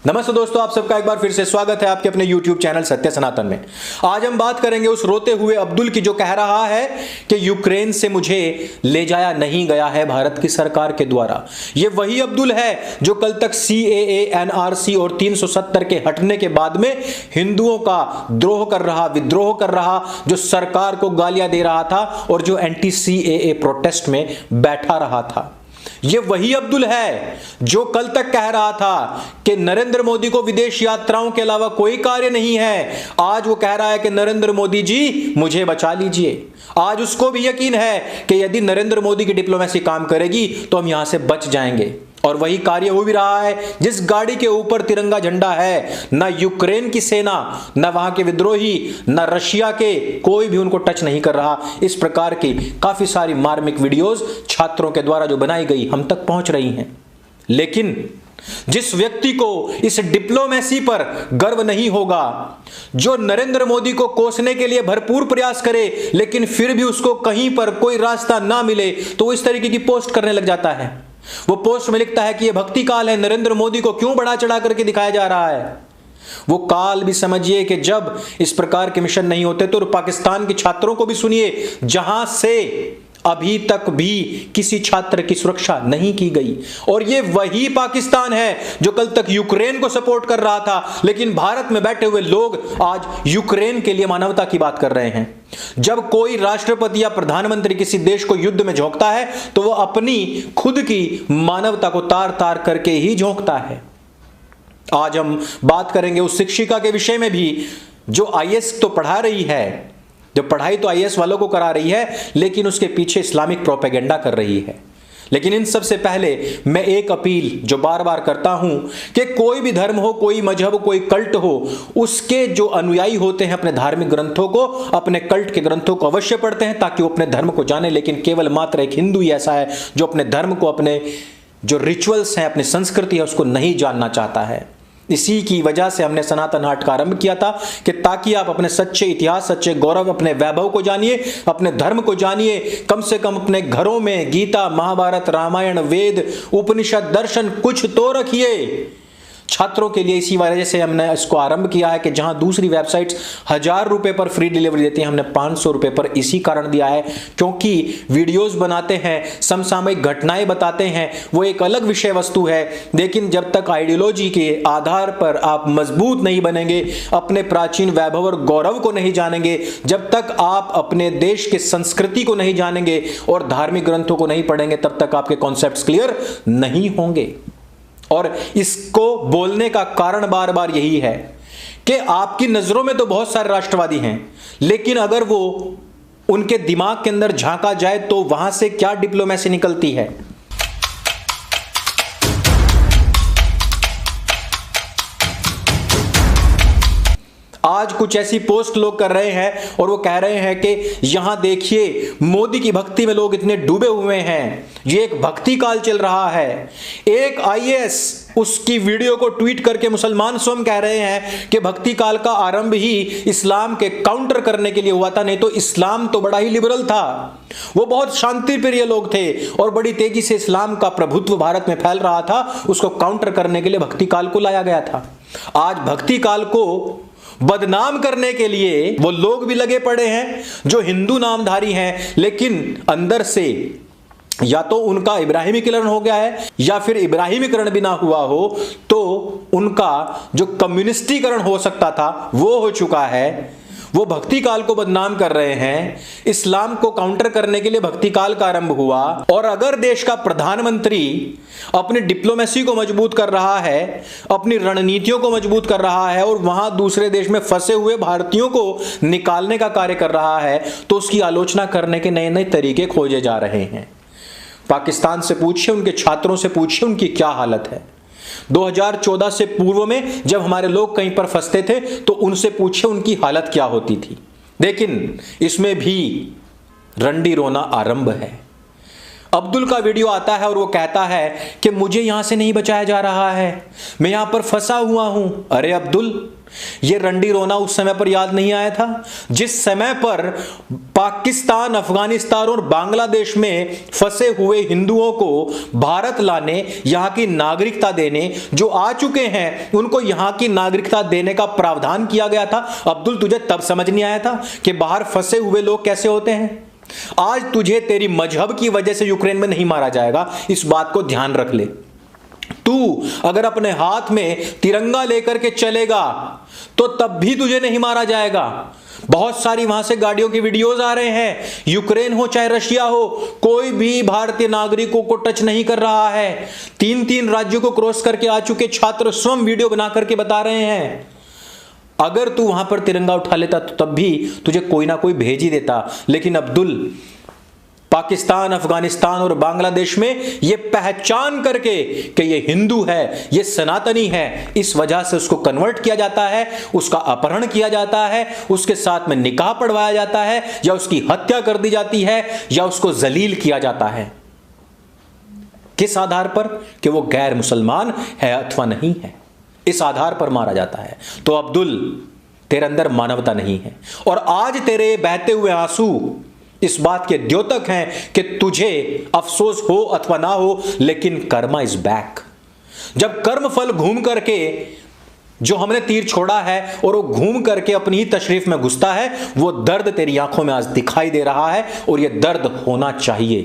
नमस्ते दोस्तों, आप सबका एक बार फिर से स्वागत है आपके अपने YouTube चैनल सत्य सनातन में। आज हम बात करेंगे उस रोते हुए अब्दुल की जो कह रहा है कि यूक्रेन से मुझे ले जाया नहीं गया है भारत की सरकार के द्वारा। ये वही अब्दुल है जो कल तक CAA, NRC और 370 के हटने के बाद में हिंदुओं का द्रोह कर रहा, विद्रोह कर रहा, जो सरकार को गालियां दे रहा था और जो एंटी CAA प्रोटेस्ट में बैठा रहा था। ये वही अब्दुल है जो कल तक कह रहा था कि नरेंद्र मोदी को विदेश यात्राओं के अलावा कोई कार्य नहीं है। आज वो कह रहा है कि नरेंद्र मोदी जी मुझे बचा लीजिए। आज उसको भी यकीन है कि यदि नरेंद्र मोदी की डिप्लोमेसी काम करेगी तो हम यहां से बच जाएंगे। और वही कार्य हो भी रहा है। जिस गाड़ी के ऊपर तिरंगा झंडा है, ना यूक्रेन की सेना, ना वहां के विद्रोही, ना रशिया के, कोई भी उनको टच नहीं कर रहा। इस प्रकार की काफी सारी मार्मिक वीडियोस छात्रों के द्वारा जो बनाई गई हम तक पहुंच रही हैं। लेकिन जिस व्यक्ति को इस डिप्लोमेसी पर गर्व नहीं होगा, जो नरेंद्र मोदी को कोसने के लिए भरपूर प्रयास करे लेकिन फिर भी उसको कहीं पर कोई रास्ता ना मिले, तो वो इस तरीके की पोस्ट करने लग जाता है। वो पोस्ट में लिखता है कि यह भक्ति काल है, नरेंद्र मोदी को क्यों बढ़ा चढ़ा करके दिखाया जा रहा है। वो काल भी समझिए कि जब इस प्रकार के मिशन नहीं होते। तो पाकिस्तान के छात्रों को भी सुनिए, जहां से अभी तक भी किसी छात्र की सुरक्षा नहीं की गई। और ये वही पाकिस्तान है जो कल तक यूक्रेन को सपोर्ट कर रहा था, लेकिन भारत में बैठे हुए लोग आज यूक्रेन के लिए मानवता की बात कर रहे हैं। जब कोई राष्ट्रपति या प्रधानमंत्री किसी देश को युद्ध में झोंकता है तो वह अपनी खुद की मानवता को तार तार करके ही झोंकता है। आज हम बात करेंगे उस शिक्षिका के विषय में भी जो IAS तो पढ़ा रही है, जो पढ़ाई तो IAS वालों को करा रही है, लेकिन उसके पीछे इस्लामिक प्रोपेगेंडा कर रही है। लेकिन इन सबसे पहले मैं एक अपील जो बार बार करता हूं कि कोई भी धर्म हो, कोई मजहब, कोई कल्ट हो, उसके जो अनुयायी होते हैं अपने धार्मिक ग्रंथों को, अपने कल्ट के ग्रंथों को अवश्य पढ़ते हैं ताकि वो अपने धर्म को जाने। लेकिन केवल मात्र एक हिंदू ही ऐसा है जो अपने धर्म को, अपने जो रिचुअल्स हैं, अपनी संस्कृति है, उसको नहीं जानना चाहता है। इसी की वजह से हमने सनातन हाट का आरंभ किया था कि ताकि आप अपने सच्चे इतिहास, सच्चे गौरव, अपने वैभव को जानिए, अपने धर्म को जानिए। कम से कम अपने घरों में गीता, महाभारत, रामायण, वेद, उपनिषद, दर्शन कुछ तो रखिए छात्रों के लिए। इसी वजह से हमने इसको आरंभ किया है कि जहां दूसरी वेबसाइट्स 1000 रुपए पर फ्री डिलीवरी देती हैं, हमने 500 रुपए पर इसी कारण दिया है क्योंकि वीडियोस बनाते हैं, समसामयिक घटनाएं बताते हैं, वो एक अलग विषय वस्तु है। लेकिन जब तक आइडियोलॉजी के आधार पर आप मजबूत नहीं बनेंगे, अपने प्राचीन वैभव और गौरव को नहीं जानेंगे, जब तक आप अपने देश की संस्कृति को नहीं जानेंगे और धार्मिक ग्रंथों को नहीं पढ़ेंगे, तब तक आपके कॉन्सेप्ट्स क्लियर नहीं होंगे। और इसको बोलने का कारण बार बार यही है कि आपकी नजरों में तो बहुत सारे राष्ट्रवादी हैं, लेकिन अगर वो उनके दिमाग के अंदर झांका जाए तो वहां से क्या डिप्लोमेसी निकलती है। आज कुछ ऐसी पोस्ट लोग कर रहे हैं और वो कह रहे हैं कि यहां देखिए मोदी की भक्ति में लोग इतने डूबे हुए हैं, ये एक भक्ति काल चल रहा है। एक IAS उसकी वीडियो को ट्वीट करके मुसलमान स्वयं कह रहे हैं कि भक्ति काल का आरंभ ही इस्लाम के काउंटर करने के लिए हुआ था, नहीं तो इस्लाम तो बड़ा ही लिबरल था। वो बहुत शांति प्रिय लोग थे और बड़ी तेजी से इस्लाम का प्रभुत्व भारत में फैल रहा था, उसको काउंटर करने के लिए भक्ति काल को लाया गया था। आज भक्ति काल को बदनाम करने के लिए वो लोग भी लगे पड़े हैं जो हिंदू नामधारी हैं, लेकिन अंदर से या तो उनका इब्राहिमीकरण हो गया है या फिर इब्राहिमीकरण भी ना हुआ हो तो उनका जो कम्युनिस्टीकरण हो सकता था वो हो चुका है। वो भक्ति काल को बदनाम कर रहे हैं। इस्लाम को काउंटर करने के लिए भक्ति काल का आरंभ हुआ। और अगर देश का प्रधानमंत्री अपनी डिप्लोमेसी को मजबूत कर रहा है, अपनी रणनीतियों को मजबूत कर रहा है और वहां दूसरे देश में फंसे हुए भारतीयों को निकालने का कार्य कर रहा है, तो उसकी आलोचना करने के नए नए तरीके खोजे जा रहे हैं। पाकिस्तान से पूछिए, उनके छात्रों से पूछिए उनकी क्या हालत है। 2014 से पूर्व में जब हमारे लोग कहीं पर फंसते थे तो उनसे पूछे उनकी हालत क्या होती थी। लेकिन इसमें भी रंडी रोना आरंभ है। अब्दुल का वीडियो आता है और वो कहता है कि मुझे यहां से नहीं बचाया जा रहा है, मैं यहां पर फंसा हुआ हूं। अरे अब्दुल, ये रंडी रोना उस समय पर याद नहीं आया था जिस समय पर पाकिस्तान, अफगानिस्तान और बांग्लादेश में फंसे हुए हिंदुओं को भारत लाने, यहां की नागरिकता देने, जो आ चुके हैं उनको यहां की नागरिकता देने का प्रावधान किया गया था। अब्दुल, तुझे तब समझ नहीं आया था कि बाहर फंसे हुए लोग कैसे होते हैं? आज तुझे तेरी मजहब की वजह से यूक्रेन में नहीं मारा जाएगा, इस बात को ध्यान रख ले। तू अगर अपने हाथ में तिरंगा लेकर के चलेगा तो तब भी तुझे नहीं मारा जाएगा। बहुत सारी वहां से गाड़ियों की वीडियोस आ रहे हैं, यूक्रेन हो चाहे रशिया हो, कोई भी भारतीय नागरिकों को टच नहीं कर रहा है। 3-3 राज्यों को क्रॉस करके आ चुके छात्र स्वयं वीडियो बना करके बता रहे हैं। अगर तू वहां पर तिरंगा उठा लेता तो तब भी तुझे कोई ना कोई भेज ही देता। लेकिन अब्दुल, पाकिस्तान, अफगानिस्तान और बांग्लादेश में ये पहचान करके कि ये हिंदू है, ये सनातनी है, इस वजह से उसको कन्वर्ट किया जाता है, उसका अपहरण किया जाता है, उसके साथ में निकाह पढ़वाया जाता है, या उसकी हत्या कर दी जाती है, या उसको जलील किया जाता है। किस आधार पर? कि वो गैर मुसलमान है अथवा नहीं है, इस आधार पर मारा जाता है। तो अब्दुल, तेरे अंदर मानवता नहीं है और आज तेरे बहते हुए आंसू इस बात के द्योतक हैं कि तुझे अफसोस हो अथवा ना हो, लेकिन कर्मा इज बैक। जब कर्म फल घूम करके, जो हमने तीर छोड़ा है और वो घूम करके अपनी ही तशरीफ में घुसता है, वो दर्द तेरी आंखों में आज दिखाई दे रहा है और ये दर्द होना चाहिए,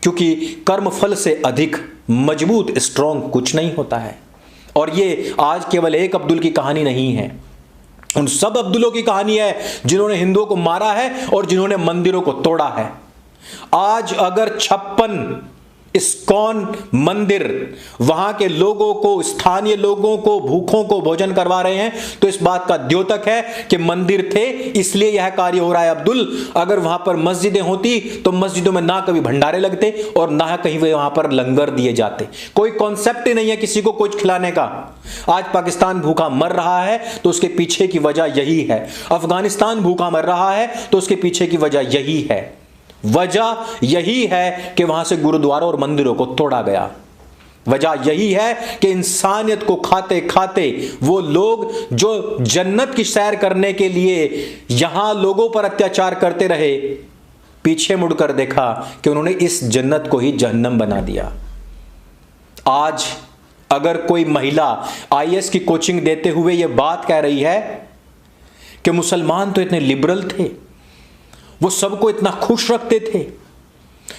क्योंकि कर्म फल से अधिक मजबूत, स्ट्रॉन्ग कुछ नहीं होता है। और ये आज केवल एक अब्दुल की कहानी नहीं है, उन सब अब्दुलों की कहानी है जिन्होंने हिंदुओं को मारा है और जिन्होंने मंदिरों को तोड़ा है। आज अगर 56 इस्कॉन मंदिर वहां के लोगों को, स्थानीय लोगों को, भूखों को भोजन करवा रहे हैं, तो इस बात का द्योतक है कि मंदिर थे इसलिए यह कार्य हो रहा है। अब्दुल, अगर वहां पर मस्जिदें होती तो मस्जिदों में ना कभी भंडारे लगते और ना कहीं वहां पर लंगर दिए जाते। कोई कॉन्सेप्ट ही नहीं है किसी को कुछ खिलाने का। आज पाकिस्तान भूखा मर रहा है तो उसके पीछे की वजह यही है, अफगानिस्तान भूखा मर रहा है तो उसके पीछे की वजह यही है। वजह यही है कि वहां से गुरुद्वारों और मंदिरों को तोड़ा गया। वजह यही है कि इंसानियत को खाते खाते वो लोग जो जन्नत की सैर करने के लिए यहां लोगों पर अत्याचार करते रहे, पीछे मुड़कर देखा कि उन्होंने इस जन्नत को ही जहन्नम बना दिया। आज अगर कोई महिला आईएएस की कोचिंग देते हुए यह बात कह रही है कि मुसलमान तो इतने लिबरल थे, वो सबको इतना खुश रखते थे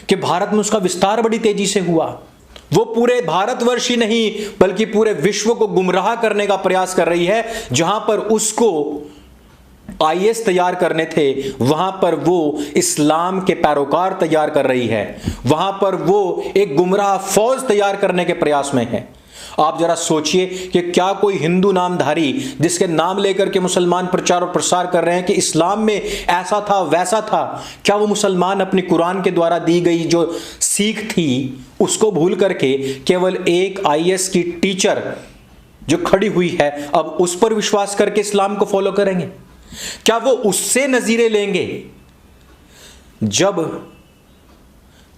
कि भारत में उसका विस्तार बड़ी तेजी से हुआ, वो पूरे भारतवर्ष ही नहीं बल्कि पूरे विश्व को गुमराह करने का प्रयास कर रही है। जहां पर उसको आईएएस तैयार करने थे वहां पर वो इस्लाम के पैरोकार तैयार कर रही है, वहां पर वो एक गुमराह फौज तैयार करने के प्रयास में है। आप जरा सोचिए कि क्या कोई हिंदू नामधारी जिसके नाम लेकर के मुसलमान प्रचार और प्रसार कर रहे हैं कि इस्लाम में ऐसा था वैसा था, क्या वो मुसलमान अपनी कुरान के द्वारा दी गई जो सीख थी उसको भूल करके केवल एक आईएएस की टीचर जो खड़ी हुई है अब उस पर विश्वास करके इस्लाम को फॉलो करेंगे? क्या वो उससे नजीरें लेंगे? जब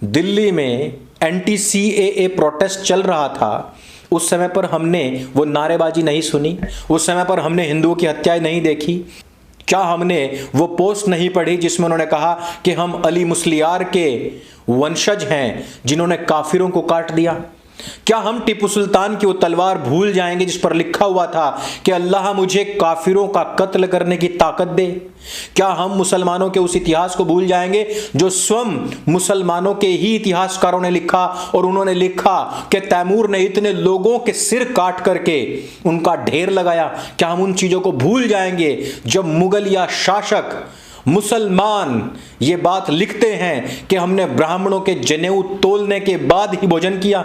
दिल्ली में एंटी सीएए प्रोटेस्ट चल रहा था उस समय पर हमने वो नारेबाजी नहीं सुनी, उस समय पर हमने हिंदुओं की हत्याएं नहीं देखी? क्या हमने वो पोस्ट नहीं पढ़ी जिसमें उन्होंने कहा कि हम अली मुस्लियार के वंशज हैं जिन्होंने काफिरों को काट दिया? क्या हम टीपू सुल्तान की वो तलवार भूल जाएंगे जिस पर लिखा हुआ था कि अल्लाह मुझे काफिरों का कत्ल करने की ताकत दे? क्या हम मुसलमानों के उस इतिहास को भूल जाएंगे जो स्वयं मुसलमानों के ही इतिहासकारों ने लिखा, और उन्होंने लिखा कि तैमूर ने इतने लोगों के सिर काट करके उनका ढेर लगाया? क्या हम उन चीजों को भूल जाएंगे जब मुगलिया शासक मुसलमान ये बात लिखते हैं कि हमने ब्राह्मणों के जनेऊ तोलने के बाद ही भोजन किया?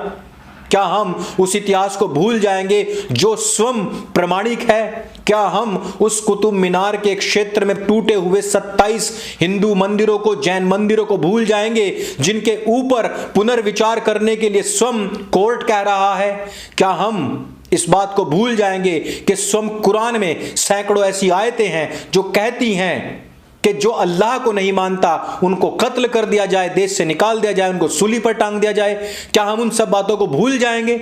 क्या हम उस इतिहास को भूल जाएंगे जो स्वयं प्रमाणिक है? क्या हम उस कुतुब मीनार के क्षेत्र में टूटे हुए 27 हिंदू मंदिरों को, जैन मंदिरों को भूल जाएंगे जिनके ऊपर पुनर्विचार करने के लिए स्वयं कोर्ट कह रहा है? क्या हम इस बात को भूल जाएंगे कि स्वयं कुरान में सैकड़ों ऐसी आयतें हैं जो कहती हैं कि जो अल्लाह को नहीं मानता उनको कत्ल कर दिया जाए, देश से निकाल दिया जाए, उनको सूली पर टांग दिया जाए। क्या हम उन सब बातों को भूल जाएंगे?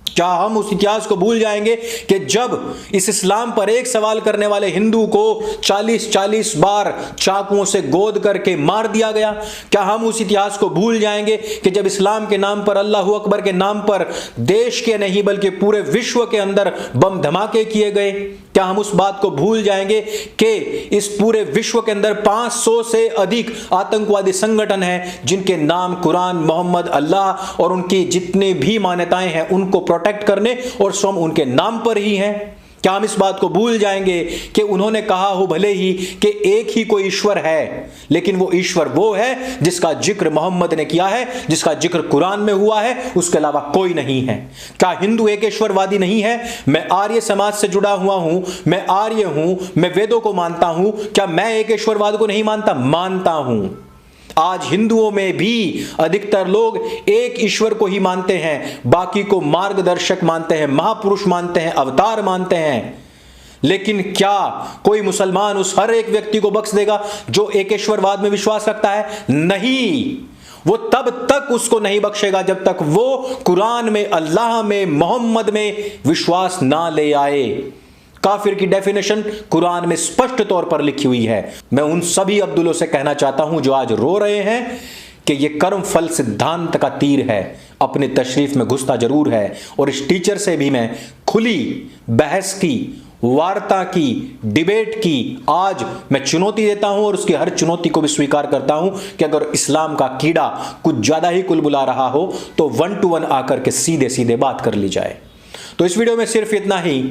क्या हम उस इतिहास को भूल जाएंगे कि जब इस इस्लाम पर एक सवाल करने वाले हिंदू को 40-40 बार चाकुओं से गोद करके मार दिया गया? क्या हम उस इतिहास को भूल जाएंगे कि जब इस्लाम के नाम पर, अल्लाह अकबर के नाम पर देश के नहीं बल्कि पूरे विश्व के अंदर बम धमाके किए गए? क्या हम उस बात को भूल जाएंगे कि इस पूरे विश्व के अंदर 500 से अधिक आतंकवादी संगठन हैं जिनके नाम कुरान, मोहम्मद, अल्लाह और उनकी जितनी भी मान्यताएं हैं उनको प्रोटेक्ट करने और स्वयं उनके नाम पर ही हैं? क्या हम इस बात को भूल जाएंगे कि उन्होंने कहा हो भले ही कि एक ही कोई ईश्वर है, लेकिन वो ईश्वर वो है जिसका जिक्र मोहम्मद ने किया है, जिसका जिक्र कुरान में हुआ है, उसके अलावा कोई नहीं है। क्या हिंदू एक ईश्वरवादी नहीं है? मैं आर्य समाज से जुड़ा हुआ हूं, मैं आर्य हूं, मैं वेदों को मानता हूं। क्या मैं एक ईश्वरवाद को नहीं मानता? मानता हूं। आज हिंदुओं में भी अधिकतर लोग एक ईश्वर को ही मानते हैं, बाकी को मार्गदर्शक मानते हैं, महापुरुष मानते हैं, अवतार मानते हैं। लेकिन क्या कोई मुसलमान उस हर एक व्यक्ति को बख्श देगा जो एक ईश्वरवाद में विश्वास रखता है? नहीं। वो तब तक उसको नहीं बख्शेगा जब तक वो कुरान में, अल्लाह में, मोहम्मद में विश्वास ना ले आए। काफिर की डेफिनेशन कुरान में स्पष्ट तौर पर लिखी हुई है। मैं उन सभी अब्दुलों से कहना चाहता हूं जो आज रो रहे हैं कि यह कर्म फल सिद्धांत का तीर है, अपने तशरीफ में घुसता जरूर है। और इस टीचर से भी मैं खुली बहस की, वार्ता की, डिबेट की आज मैं चुनौती देता हूं और उसकी हर चुनौती को भी स्वीकार करता हूं कि अगर इस्लाम का कीड़ा कुछ ज्यादा ही कुलबुला रहा हो तो 1 to 1 आकर के सीधे सीधे बात कर ली जाए। तो इस वीडियो में सिर्फ इतना ही।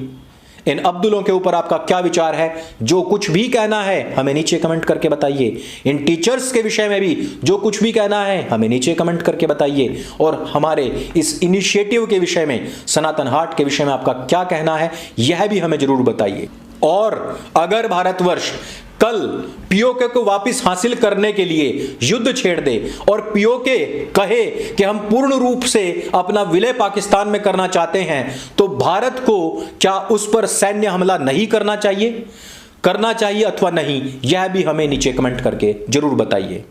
इन अब्दुलों के ऊपर आपका क्या विचार है? जो कुछ भी कहना है हमें नीचे कमेंट करके बताइए। इन टीचर्स के विषय में भी जो कुछ भी कहना है हमें नीचे कमेंट करके बताइए। और हमारे इस इनिशिएटिव के विषय में, सनातन हाट के विषय में आपका क्या कहना है यह भी हमें जरूर बताइए। और अगर भारतवर्ष कल पीओके को वापस हासिल करने के लिए युद्ध छेड़ दे और पीओके कहे कि हम पूर्ण रूप से अपना विलय पाकिस्तान में करना चाहते हैं, तो भारत को क्या उस पर सैन्य हमला नहीं करना चाहिए? करना चाहिए अथवा नहीं, यह भी हमें नीचे कमेंट करके जरूर बताइए।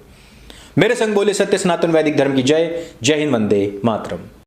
मेरे संग बोले सत्य सनातन वैदिक धर्म की जय। जय हिंद, वंदे मातरम।